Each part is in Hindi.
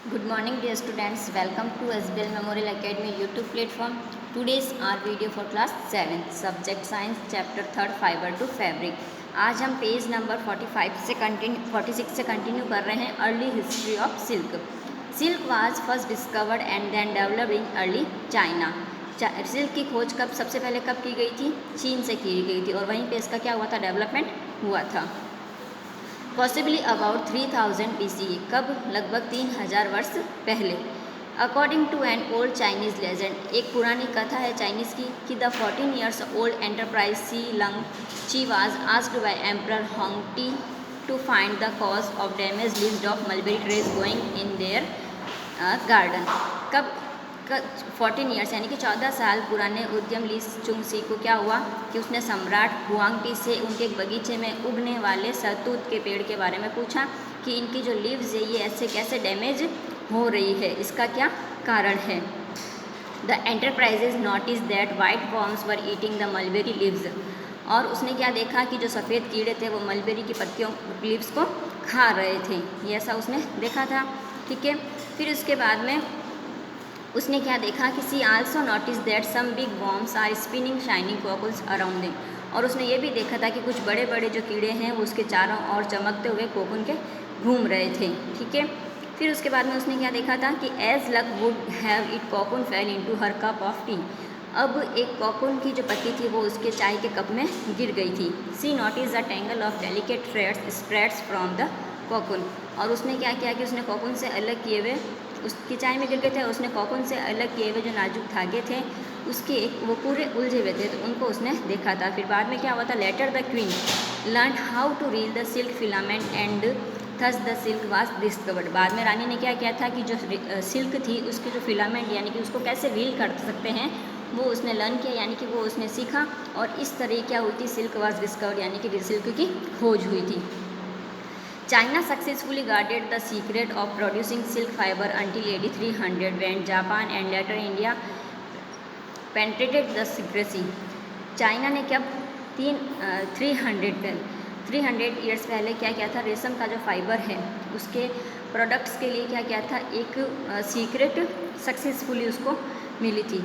Good morning dear students, welcome to SBL Memorial Academy YouTube platform. Today's our video for class 7th subject science chapter 3rd fiber to fabric. आज हम पेज नंबर 46 से कंटिन्यू कर रहे हैं early history of silk. Silk was first discovered and then developed in early China. Silk की खोज सबसे पहले कब की गई थी? चीन से की गई थी और वहीं पे इसका क्या हुआ था? डेवलपमेंट हुआ था. पॉसिबली अबाउट 3000 BCE, कब? लगभग 3000 वर्ष पहले. According to an old Chinese legend, एक पुरानी कथा है चाइनीज़ की कि the 14 years old enterprise Xi Ling Chi was asked by emperor Huangdi to find the cause of damage leaves of mulberry trees going in their garden. कब? 14 years यानी कि 14 साल पुराने उद्यम ली चुंगसी को क्या हुआ कि उसने सम्राट हुआंगटी से उनके एक बगीचे में उगने वाले सहतूत के पेड़ के बारे में पूछा कि इनकी जो लीव्स है ये ऐसे कैसे डैमेज हो रही है, इसका क्या कारण है. The enterprises notice that white worms were eating the mulberry leaves, और उसने क्या देखा कि जो सफ़ेद कीड़े थे वो मलबेरी की पत्तियों लीव्स को खा रहे थे. ये ऐसा उसने देखा था. ठीक है. फिर उसके बाद में उसने क्या देखा कि she also notice that some big worms are spinning shining cocoons around them, और उसने ये भी देखा था कि कुछ बड़े बड़े जो कीड़े हैं वो उसके चारों ओर चमकते हुए कोकुन के घूम रहे थे. ठीक है. फिर उसके बाद में उसने क्या देखा था कि as luck would have it cocoon fell into her cup of tea. अब एक कोकुन की जो पत्ती थी वो उसके चाय के कप में गिर गई थी. She notice the tangle of delicate threads spreads from the cocoon, और उसने क्या किया कि उसने कोकुन से अलग किए हुए उसकी चाय में गिर गए थे. उसने कोकुन से अलग किए हुए जो नाजुक धागे थे उसके वो पूरे उलझे हुए थे, तो उनको उसने देखा था. फिर बाद में क्या हुआ था? Later the queen learn how to reel the silk filament and thus the silk was discovered. बाद में रानी ने क्या किया था कि जो सिल्क थी उसकी जो फिलामेंट यानी कि उसको कैसे रील कर सकते हैं वो उसने लर्न किया, यानी कि वो उसने सीखा, और इस तरह क्या हुई थी? सिल्क वाज डिस्कवर्ड यानी कि सिल्क की खोज हुई थी. China successfully guarded the secret of producing silk fiber until AD 300 when Japan and later India penetrated the secrecy. China ने कब 300 ईयर्स पहले क्या किया था? रेशम का जो फाइबर है उसके प्रोडक्ट्स के लिए क्या किया था? एक सीक्रेट सक्सेसफुली उसको मिली थी.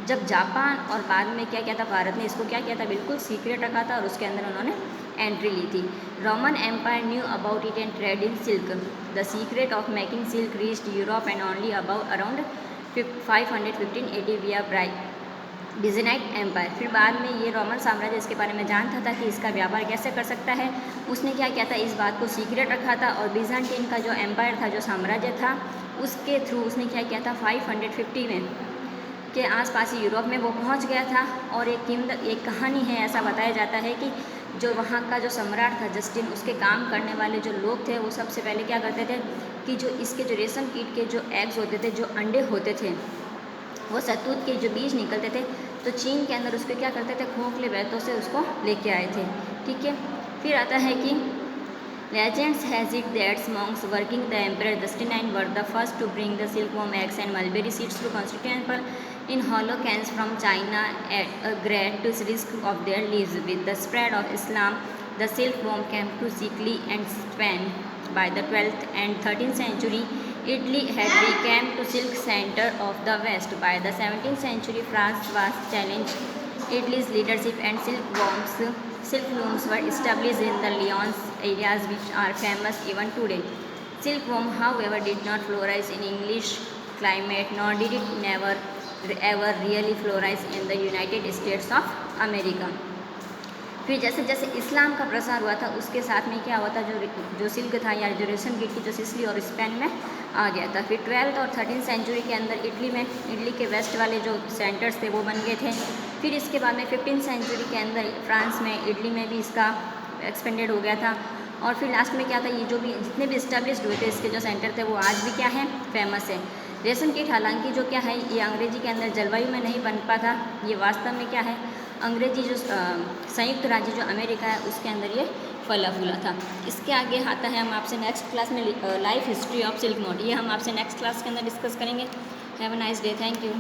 जब जापान और बाद में क्या किया था? भारत ने इसको क्या किया था? बिल्कुल सीक्रेट रखा था और उसके अंदर उन्होंने एंट्री ली थी. Roman Empire knew about it and trade in silk. The secret of making silk reached Europe and only around 515 AD विया बिज़ेंटाइन एम्पायर. फिर बाद में ये रोमन साम्राज्य इसके बारे में जानता था कि इसका व्यापार कैसे कर सकता है. उसने क्या किया था? इस बात को सीक्रेट रखा था, और बिज़ेंटाइन का जो एम्पायर था, जो साम्राज्य था, उसके थ्रू उसने क्या किया था? 550 में के आसपास ही यूरोप में वो पहुंच गया था. और एक कहानी है, ऐसा बताया जाता है कि जो वहाँ का जो सम्राट था जस्टिन, उसके काम करने वाले जो लोग थे वो सबसे पहले क्या करते थे कि जो इसके जो रेशम कीट के जो एग्स होते थे, जो अंडे होते थे, वो शहतूत के जो बीज निकलते थे तो चीन के अंदर उसको क्या करते थे? खोखले बैतों से उसको लेके आए थे. ठीक है. फिर आता है कि legends has it that monks working the emperor Justinian were the first to bring the silkworm eggs and mulberry seeds to Constantinople in hollow cans from China at a great risk of their lives. With the spread of Islam, the silkworm came to Sicily and Spain. By the 12th and 13th century, Italy had become the silk center of the West. By the 17th century, France was challenged Italy's leadership and silklooms were established in the Lyons areas which are famous even today. Silkworm, however, did not flourish in English climate, nor did it ever really flourish in the United States of America. फिर जैसे जैसे इस्लाम का प्रसार हुआ था उसके साथ में क्या हुआ था? जो सिल्क था या जो रेशम कीट की जो सिसिली और स्पेन में आ गया था. फिर 12th और 13th सेंचुरी के अंदर इटली के वेस्ट वाले जो सेंटर्स थे वो बन गए थे. फिर इसके बाद में 15th सेंचुरी के अंदर फ्रांस में, इटली में भी इसका एक्सपेंडेड हो गया था. और फिर लास्ट में क्या था? ये जो भी जितने भी इस्टेब्लिश्ड हुए थे इसके जो सेंटर थे वो आज भी क्या है? फेमस है. रेशम कीट हालांकि जो क्या है ये अंग्रेजी के अंदर जलवायु में नहीं पनपा था, ये वास्तव में क्या है? अंग्रेजी जो संयुक्त राज्य जो अमेरिका है उसके अंदर ये फला फूला था. इसके आगे आता है हम आपसे नेक्स्ट क्लास में life history of silk note. ये हम आपसे नेक्स्ट क्लास के अंदर डिस्कस करेंगे. Have a nice day. Thank you.